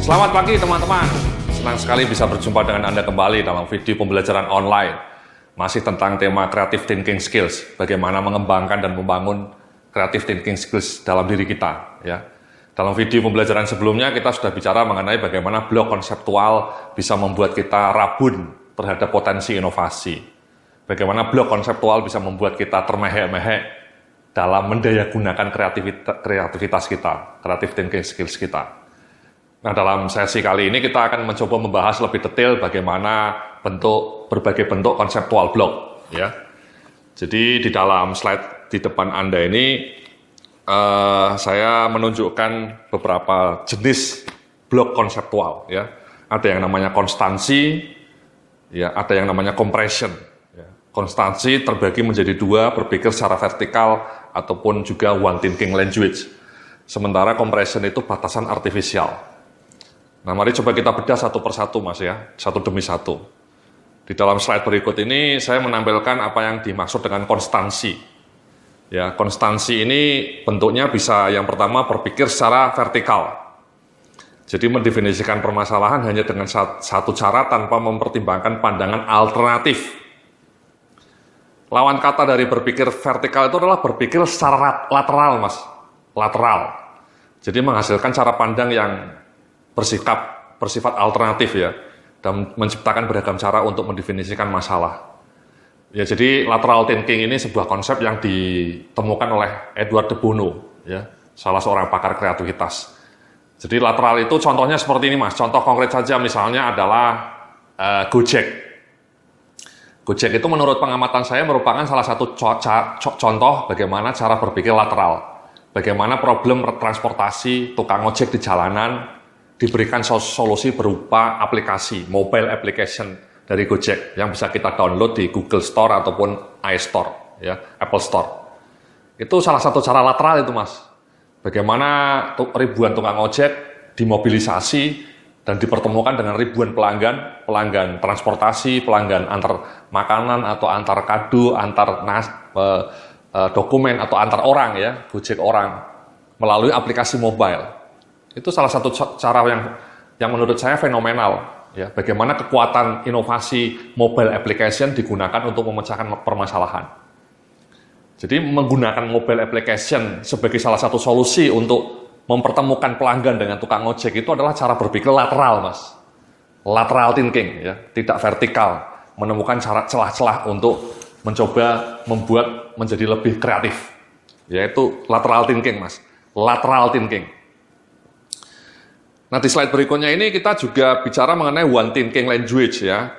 Selamat pagi teman-teman. Senang sekali bisa berjumpa dengan Anda kembali dalam video pembelajaran online. Masih tentang tema Creative Thinking Skills. Bagaimana mengembangkan dan membangun Creative Thinking Skills dalam diri kita. Ya. Dalam video pembelajaran sebelumnya kita sudah bicara mengenai bagaimana blok konseptual bisa membuat kita rabun terhadap potensi inovasi. Bagaimana blok konseptual bisa membuat kita termehek-mehek dalam mendayagunakan kreativitas kita, creative thinking skills kita. Nah, dalam sesi kali ini kita akan mencoba membahas lebih detail bagaimana berbagai bentuk konseptual blok. Ya. Jadi di dalam slide di depan Anda ini, saya menunjukkan beberapa jenis blok konseptual. Ya. Ada yang namanya konstansi, ya, ada yang namanya compression. Ya. Konstansi terbagi menjadi dua, berpikir secara vertikal ataupun juga one thinking language. Sementara compression itu batasan artifisial. Nah, mari coba kita bedah satu persatu, Mas, ya, satu demi satu. Di dalam slide berikut ini saya menampilkan apa yang dimaksud dengan konstansi. Ya, konstansi ini bentuknya bisa yang pertama berpikir secara vertikal. Jadi mendefinisikan permasalahan hanya dengan satu cara tanpa mempertimbangkan pandangan alternatif. Lawan kata dari berpikir vertikal itu adalah berpikir secara lateral, Mas. Lateral. Jadi menghasilkan cara pandang yang bersifat alternatif, ya, dan menciptakan beragam cara untuk mendefinisikan masalah. Ya, jadi lateral thinking ini sebuah konsep yang ditemukan oleh Edward de Bono, ya, salah seorang pakar kreativitas. Jadi lateral itu contohnya seperti ini, Mas. Contoh konkret saja misalnya adalah Gojek. Gojek itu menurut pengamatan saya merupakan salah satu contoh bagaimana cara berpikir lateral. Bagaimana problem transportasi tukang ojek di jalanan diberikan solusi berupa aplikasi, mobile application dari Gojek yang bisa kita download di Google Store ataupun iStore, ya, Apple Store. Itu salah satu cara lateral itu, Mas. Bagaimana ribuan tukang ojek dimobilisasi dan dipertemukan dengan ribuan pelanggan transportasi, pelanggan antar makanan atau antar kado, antar dokumen atau antar orang, ya, Gojek orang melalui aplikasi mobile. Itu salah satu cara yang menurut saya fenomenal, ya, bagaimana kekuatan inovasi mobile application digunakan untuk memecahkan permasalahan. Jadi menggunakan mobile application sebagai salah satu solusi untuk mempertemukan pelanggan dengan tukang ojek itu adalah cara berpikir lateral, Mas. Lateral thinking, ya, tidak vertikal, menemukan cara celah-celah untuk mencoba membuat menjadi lebih kreatif. Yaitu lateral thinking, Mas. Lateral thinking. Nah, di slide berikutnya ini kita juga bicara mengenai one thinking language, ya.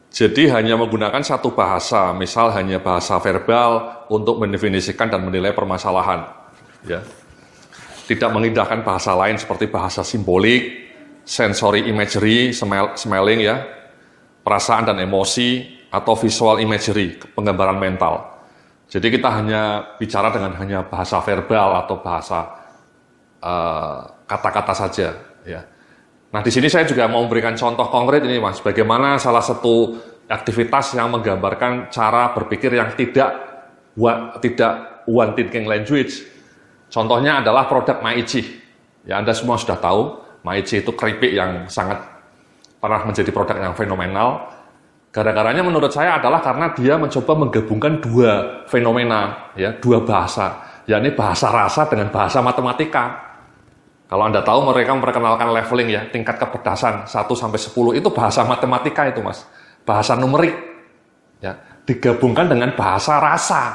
Jadi hanya menggunakan satu bahasa, misal hanya bahasa verbal untuk mendefinisikan dan menilai permasalahan, ya. Tidak mengindahkan bahasa lain seperti bahasa simbolik, sensory imagery, smelling, ya, perasaan dan emosi, atau visual imagery, penggambaran mental. Jadi kita hanya bicara dengan hanya bahasa verbal atau bahasa kata-kata saja, ya. Nah, di sini saya juga mau memberikan contoh konkret ini, Mas, bagaimana salah satu aktivitas yang menggambarkan cara berpikir yang tidak one thinking language. Contohnya adalah produk Maichi. Ya, Anda semua sudah tahu, Maichi itu keripik yang sangat pernah menjadi produk yang fenomenal. Gara-garanya menurut saya adalah karena dia mencoba menggabungkan dua fenomena, ya, dua bahasa, yakni bahasa rasa dengan bahasa matematika. Kalau Anda tahu, mereka memperkenalkan leveling, ya, tingkat kepedasan 1-10 itu bahasa matematika itu, Mas. Bahasa numerik, ya, digabungkan dengan bahasa rasa.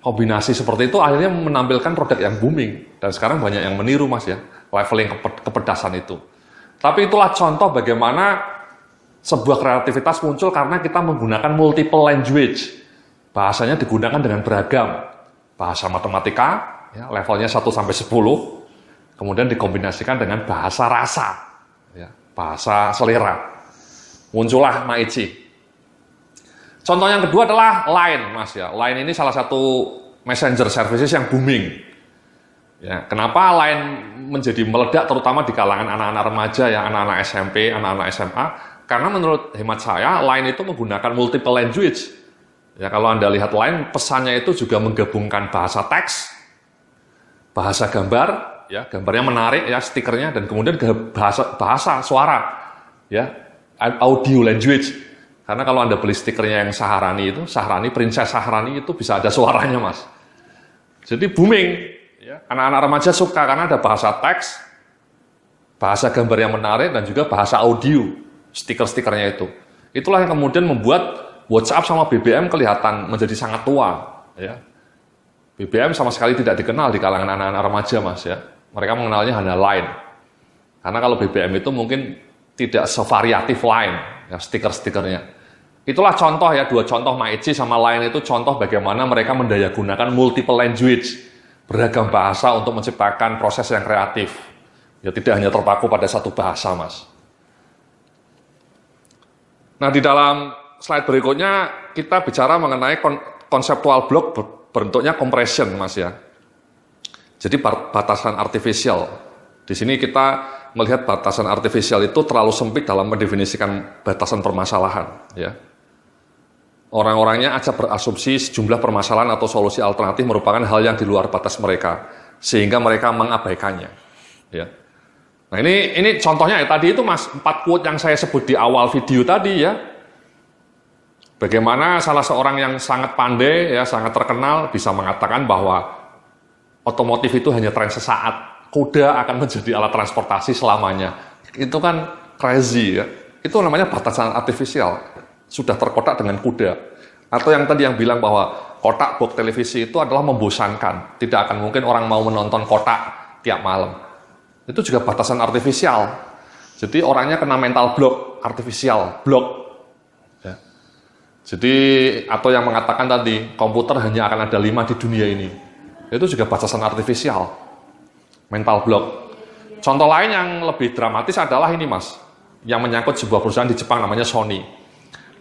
Kombinasi seperti itu akhirnya menampilkan produk yang booming. Dan sekarang banyak yang meniru, Mas, ya, leveling kepedasan itu. Tapi itulah contoh bagaimana sebuah kreativitas muncul karena kita menggunakan multiple language. Bahasanya digunakan dengan beragam. Bahasa matematika, ya, levelnya 1-10. Kemudian dikombinasikan dengan bahasa rasa, ya, bahasa selera. Muncullah Maichi. Contoh yang kedua adalah Line, Mas, ya. Line ini salah satu messenger services yang booming. Ya, kenapa Line menjadi meledak terutama di kalangan anak-anak remaja, ya, anak-anak SMP, anak-anak SMA? Karena menurut hemat saya, Line itu menggunakan multiple language. Ya, kalau Anda lihat Line, pesannya itu juga menggabungkan bahasa teks, bahasa gambar, ya, gambarnya menarik ya, stikernya, dan kemudian bahasa suara, ya, audio language. Karena kalau Anda beli stikernya yang Sahrani, Princess Sahrani itu bisa ada suaranya, Mas. Jadi booming, ya. Anak-anak remaja suka karena ada bahasa teks, bahasa gambar yang menarik, dan juga bahasa audio, stiker-stikernya itu. Itulah yang kemudian membuat WhatsApp sama BBM kelihatan menjadi sangat tua, ya. BBM sama sekali tidak dikenal di kalangan anak-anak remaja, Mas, ya. Mereka mengenalnya hanya Line. Karena kalau BBM itu mungkin tidak sevariatif Line, ya, stiker-stikernya. Itulah contoh ya, dua contoh Maiji sama Line itu contoh bagaimana mereka mendayagunakan multiple language, beragam bahasa untuk menciptakan proses yang kreatif. Ya, tidak hanya terpaku pada satu bahasa, Mas. Nah, di dalam slide berikutnya kita bicara mengenai konseptual block bentuknya compression, Mas, ya. Jadi batasan artifisial. Di sini kita melihat batasan artifisial itu terlalu sempit dalam mendefinisikan batasan permasalahan, ya. Orang-orangnya acap berasumsi sejumlah permasalahan atau solusi alternatif merupakan hal yang di luar batas mereka, sehingga mereka mengabaikannya, ya. Nah, ini contohnya ya, tadi itu, Mas, 4 quote yang saya sebut di awal video tadi, ya. Bagaimana salah seorang yang sangat pandai, ya, sangat terkenal bisa mengatakan bahwa otomotif itu hanya tren sesaat, kuda akan menjadi alat transportasi selamanya. Itu kan crazy, ya. Itu namanya batasan artifisial. Sudah terkotak dengan kuda. Atau yang tadi yang bilang bahwa kotak box televisi itu adalah membosankan. Tidak akan mungkin orang mau menonton kotak tiap malam. Itu juga batasan artifisial. Jadi orangnya kena mental block, artifisial block. Ya. Jadi, atau yang mengatakan tadi, komputer hanya akan ada 5 di dunia ini. Itu juga batasan artifisial. Mental block. Contoh lain yang lebih dramatis adalah ini, Mas. Yang menyangkut sebuah perusahaan di Jepang namanya Sony.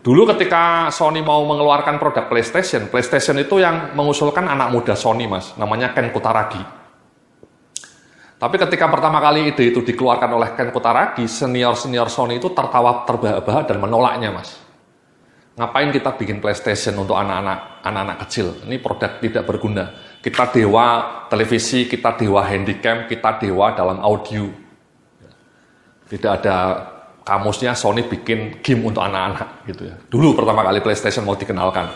Dulu ketika Sony mau mengeluarkan produk PlayStation itu yang mengusulkan anak muda Sony, Mas, namanya Ken Kutaragi. Tapi ketika pertama kali ide itu dikeluarkan oleh Ken Kutaragi, senior-senior Sony itu tertawa terbahak-bahak dan menolaknya, Mas. Ngapain kita bikin PlayStation untuk anak-anak kecil? Ini produk tidak berguna. Kita dewa televisi, kita dewa handycam, kita dewa dalam audio. Tidak ada kamusnya Sony bikin game untuk anak-anak gitu ya. Dulu pertama kali PlayStation mau dikenalkan.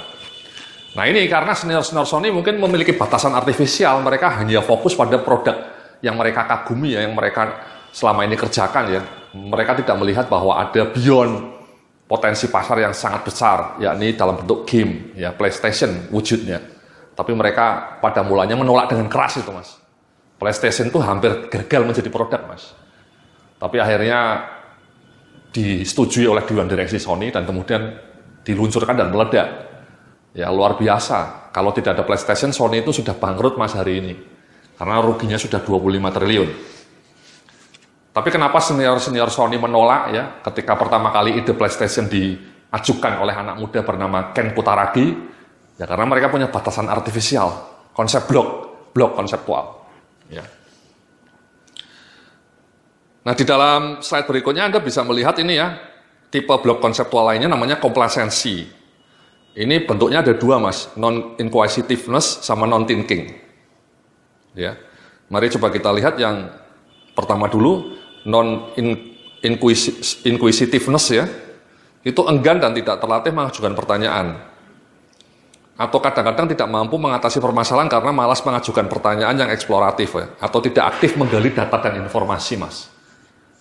Nah, ini karena senior-senior Sony mungkin memiliki batasan artifisial, mereka hanya fokus pada produk yang mereka kagumi ya, yang mereka selama ini kerjakan ya. Mereka tidak melihat bahwa ada beyond potensi pasar yang sangat besar, yakni dalam bentuk game ya, PlayStation wujudnya. Tapi mereka pada mulanya menolak dengan keras itu, Mas. PlayStation itu hampir gagal menjadi produk, Mas. Tapi akhirnya disetujui oleh Dewan Direksi Sony dan kemudian diluncurkan dan meledak. Ya, luar biasa. Kalau tidak ada PlayStation, Sony itu sudah bangkrut, Mas, hari ini. Karena ruginya sudah 25 triliun. Tapi kenapa senior-senior Sony menolak ya ketika pertama kali ide PlayStation diajukan oleh anak muda bernama Ken Kutaragi? Ya karena mereka punya batasan artifisial, konsep blok konseptual. Ya. Nah, di dalam slide berikutnya Anda bisa melihat ini ya, tipe blok konseptual lainnya namanya komplasensi. Ini bentuknya ada 2, Mas, non-inquisitiveness sama non-thinking. Ya, mari coba kita lihat yang pertama dulu, non-inquisitiveness ya, itu enggan dan tidak terlatih mengajukan pertanyaan. Atau kadang-kadang tidak mampu mengatasi permasalahan karena malas mengajukan pertanyaan yang eksploratif ya, atau tidak aktif menggali data dan informasi, Mas.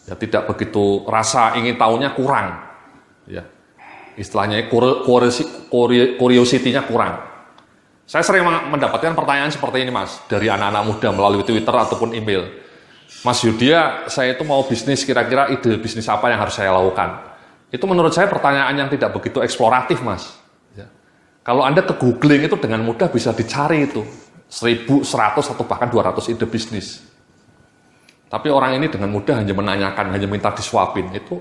Ya, tidak begitu, rasa ingin tahunya kurang. Ya. Istilahnya curiosity-nya kurang. Saya sering mendapatkan pertanyaan seperti ini, Mas, dari anak-anak muda melalui Twitter ataupun email. Mas Yudhya, saya itu mau bisnis, kira-kira ide bisnis apa yang harus saya lakukan? Itu menurut saya pertanyaan yang tidak begitu eksploratif, Mas. Ya. Kalau Anda ke googling itu dengan mudah bisa dicari itu 1.000, 100 atau bahkan 200 ide bisnis. Tapi orang ini dengan mudah hanya menanyakan, hanya minta disuapin. Itu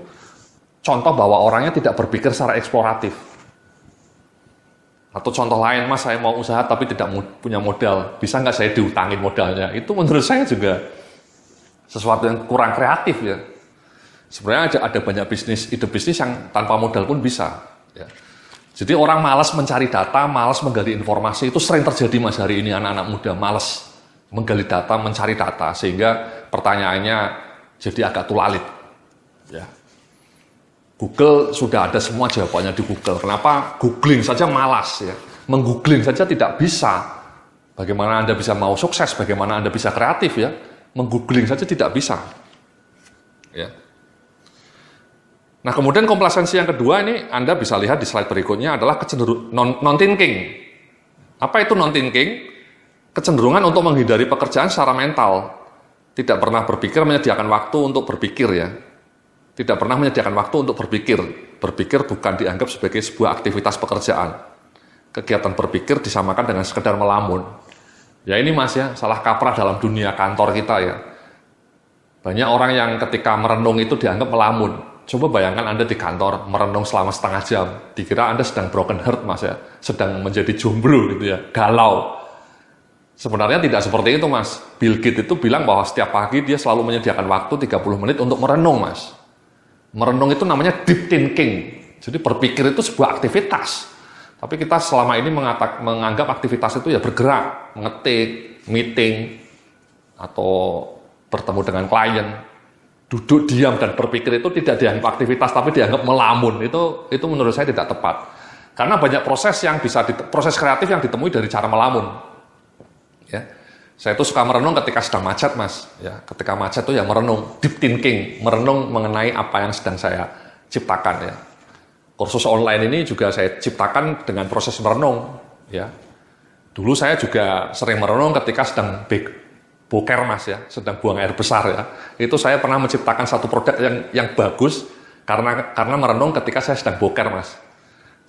contoh bahwa orangnya tidak berpikir secara eksploratif. Atau contoh lain, Mas, saya mau usaha tapi tidak punya modal. Bisa nggak saya diutangin modalnya? Itu menurut saya juga sesuatu yang kurang kreatif ya. Sebenarnya ada banyak ide bisnis yang tanpa modal pun bisa. Ya. Jadi orang malas mencari data, malas menggali informasi, itu sering terjadi, Mas, hari ini anak-anak muda malas. menggali data, mencari data, sehingga pertanyaannya jadi agak tulalit. Ya. Google sudah ada semua jawabannya di Google. Kenapa googling saja malas ya? Menggoogling saja tidak bisa. Bagaimana Anda bisa mau sukses? Bagaimana Anda bisa kreatif ya? Menggoogling saja tidak bisa. Ya. Nah, kemudian komplasensi yang kedua ini Anda bisa lihat di slide berikutnya adalah non-thinking. Apa itu non-thinking? Kecenderungan untuk menghindari pekerjaan secara mental. Tidak pernah berpikir menyediakan waktu untuk berpikir ya. Tidak pernah menyediakan waktu untuk berpikir. Berpikir bukan dianggap sebagai sebuah aktivitas pekerjaan. Kegiatan berpikir disamakan dengan sekedar melamun. Ya ini Mas ya, salah kaprah dalam dunia kantor kita ya. Banyak orang yang ketika merenung itu dianggap melamun. Coba bayangkan Anda di kantor merenung selama setengah jam, dikira Anda sedang broken heart Mas ya, sedang menjadi jomblo gitu ya, galau. Sebenarnya tidak seperti itu Mas. Bill Gates itu bilang bahwa setiap pagi dia selalu menyediakan waktu 30 menit untuk merenung Mas. Merenung itu namanya deep thinking. Jadi berpikir itu sebuah aktivitas. Tapi kita selama ini menganggap aktivitas itu ya bergerak, mengetik, meeting, atau bertemu dengan klien. Duduk diam dan berpikir itu tidak dianggap aktivitas tapi dianggap melamun. Itu menurut saya tidak tepat. Karena banyak proses kreatif yang ditemui dari cara melamun. Ya. Saya itu suka merenung ketika sedang macet Mas. Ya, ketika macet itu ya merenung, deep thinking, merenung mengenai apa yang sedang saya ciptakan ya. Kursus online ini juga saya ciptakan dengan proses merenung ya. Dulu saya juga sering merenung ketika sedang boker Mas ya, sedang buang air besar ya. Itu saya pernah menciptakan satu produk yang bagus karena merenung ketika saya sedang boker Mas.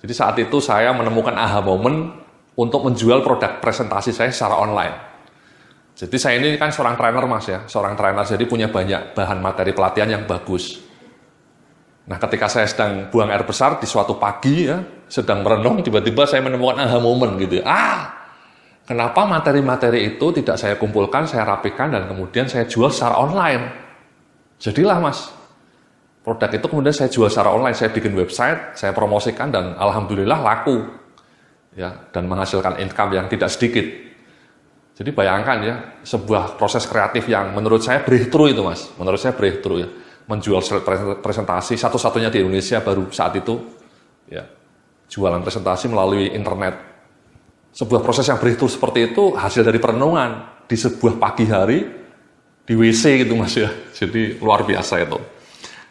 Jadi saat itu saya menemukan aha moment untuk menjual produk presentasi saya secara online. Jadi saya ini kan seorang trainer Mas ya, seorang trainer jadi punya banyak bahan materi pelatihan yang bagus. Nah ketika saya sedang buang air besar di suatu pagi ya, sedang merenung, tiba-tiba saya menemukan aha moment gitu. Kenapa materi-materi itu tidak saya kumpulkan, saya rapikan, dan kemudian saya jual secara online? Jadilah Mas, produk itu kemudian saya jual secara online, saya bikin website, saya promosikan, dan alhamdulillah laku. Ya, dan menghasilkan income yang tidak sedikit. Jadi bayangkan ya, sebuah proses kreatif yang menurut saya breakthrough itu Mas. Menurut saya breakthrough ya. Menjual presentasi, satu-satunya di Indonesia baru saat itu. Ya, jualan presentasi melalui internet. Sebuah proses yang breakthrough seperti itu hasil dari perenungan di sebuah pagi hari di WC gitu Mas ya. Jadi luar biasa itu.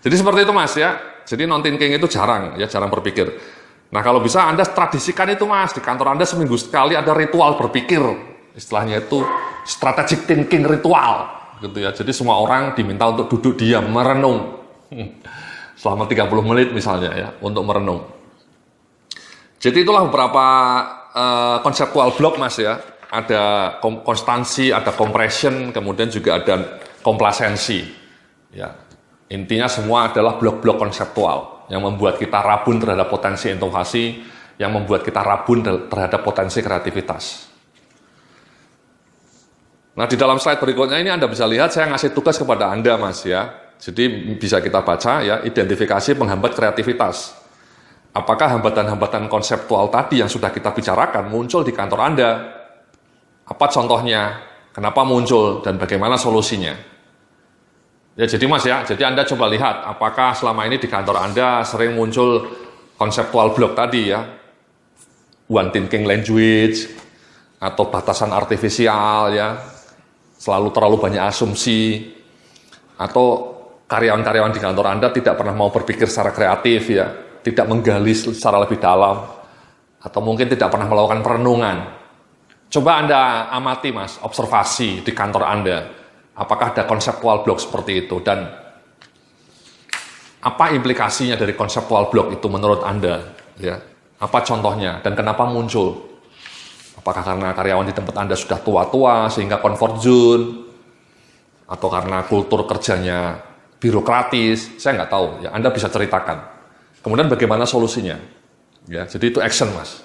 Jadi seperti itu Mas ya. Jadi non-thinking itu jarang berpikir. Nah kalau bisa Anda tradisikan itu Mas, di kantor Anda seminggu sekali ada ritual berpikir. Istilahnya itu strategic thinking ritual gitu ya. Jadi semua orang diminta untuk duduk diam, merenung. Selama 30 menit misalnya ya, untuk merenung. Jadi itulah beberapa konseptual block Mas ya. Ada konstansi, ada compression, kemudian juga ada komplasensi. Ya. Intinya semua adalah blok-blok konseptual yang membuat kita rabun terhadap potensi inovasi, yang membuat kita rabun terhadap potensi kreativitas. Nah, di dalam slide berikutnya ini Anda bisa lihat saya ngasih tugas kepada Anda Mas ya. Jadi bisa kita baca ya, identifikasi penghambat kreativitas. Apakah hambatan-hambatan konseptual tadi yang sudah kita bicarakan muncul di kantor Anda? Apa contohnya? Kenapa muncul? Dan bagaimana solusinya? Ya jadi Mas ya, jadi Anda coba lihat apakah selama ini di kantor Anda sering muncul konseptual block tadi ya. One thinking language, atau batasan artifisial ya. Selalu terlalu banyak asumsi, atau karyawan-karyawan di kantor Anda tidak pernah mau berpikir secara kreatif ya. Tidak menggali secara lebih dalam, atau mungkin tidak pernah melakukan perenungan. Coba Anda amati Mas, observasi di kantor Anda, apakah ada konseptual block seperti itu, dan apa implikasinya dari konseptual block itu menurut Anda, ya? Apa contohnya, dan kenapa muncul? Apakah karena karyawan di tempat Anda sudah tua-tua, sehingga comfort zone, atau karena kultur kerjanya birokratis, saya nggak tahu, ya Anda bisa ceritakan. Kemudian bagaimana solusinya? Ya, jadi itu action Mas.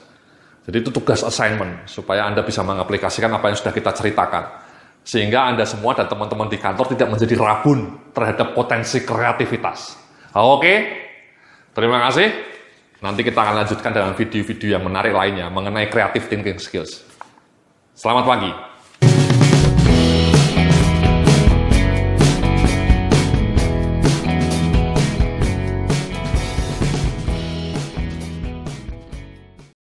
Jadi itu tugas assignment supaya Anda bisa mengaplikasikan apa yang sudah kita ceritakan. Sehingga Anda semua dan teman-teman di kantor tidak menjadi rabun terhadap potensi kreativitas. Oke? Terima kasih. Nanti kita akan lanjutkan dengan video-video yang menarik lainnya mengenai creative thinking skills. Selamat pagi.